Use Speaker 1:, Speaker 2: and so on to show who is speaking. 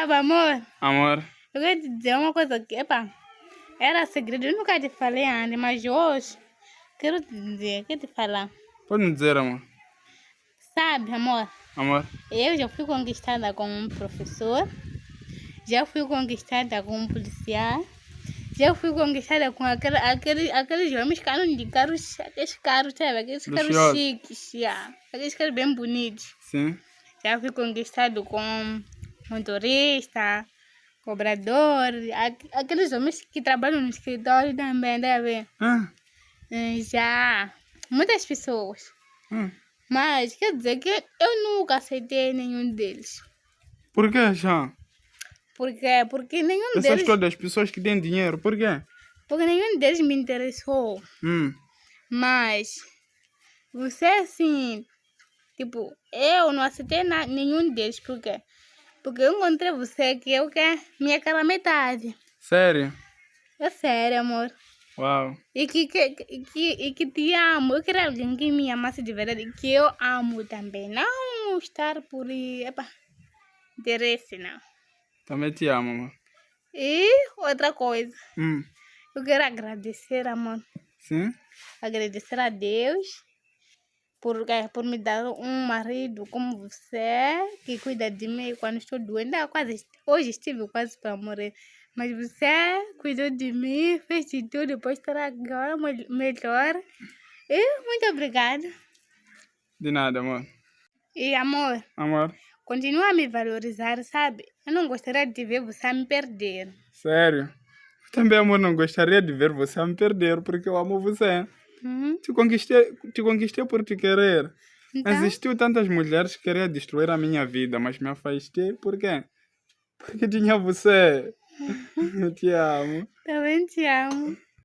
Speaker 1: Sabe, amor?
Speaker 2: Amor.
Speaker 1: Eu queria te dizer uma coisa que, era segredo, eu nunca te falei antes, mas hoje quero te dizer, quero te falar.
Speaker 2: Pode me dizer, amor.
Speaker 1: Sabe, amor?
Speaker 2: Amor.
Speaker 1: Eu já fui conquistada com um professor, já fui conquistada com um policial, já fui conquistada com aqueles homens que andam de carros, aqueles carros, sabe? Aqueles carros
Speaker 2: Luxuosos.
Speaker 1: chiques, aqueles carros bem bonitos.
Speaker 2: Sim.
Speaker 1: Já fui conquistado com motorista, cobrador, aqueles homens que trabalham no escritório também, deve.
Speaker 2: Ah.
Speaker 1: Já, muitas pessoas. Mas quer dizer que eu nunca aceitei nenhum deles.
Speaker 2: Por que, Jean?
Speaker 1: Por quê? Porque nenhum
Speaker 2: Essas
Speaker 1: deles,
Speaker 2: todas as pessoas que têm dinheiro, por quê?
Speaker 1: porque nenhum deles me interessou. Mas você assim, tipo, eu não aceitei nenhum deles. Por quê? Porque eu encontrei você que eu quero minha cara metade.
Speaker 2: Sério?
Speaker 1: É sério, amor.
Speaker 2: Uau.
Speaker 1: E que te amo. Eu quero alguém que me amasse de verdade. Que eu amo também. Não estar por interesse, não.
Speaker 2: Também te amo, amor.
Speaker 1: E outra coisa. Eu quero agradecer, amor.
Speaker 2: Sim?
Speaker 1: Agradecer a Deus por me dar um marido como você, que cuida de mim quando estou doente. Hoje estive quase para morrer. Mas você cuidou de mim, fez de tudo, depois estar agora melhor. E muito obrigada.
Speaker 2: De nada, amor.
Speaker 1: E amor,
Speaker 2: Amor.
Speaker 1: continua a me valorizar, sabe? Eu não gostaria de ver você a me perder.
Speaker 2: Sério? Eu também, amor, não gostaria de ver você a me perder, porque eu amo você. Te conquistei por te querer.
Speaker 1: Então,
Speaker 2: Existiu tantas mulheres que queriam destruir a minha vida, mas me afastei. Por quê? Porque tinha você. Eu te amo.
Speaker 1: também te amo.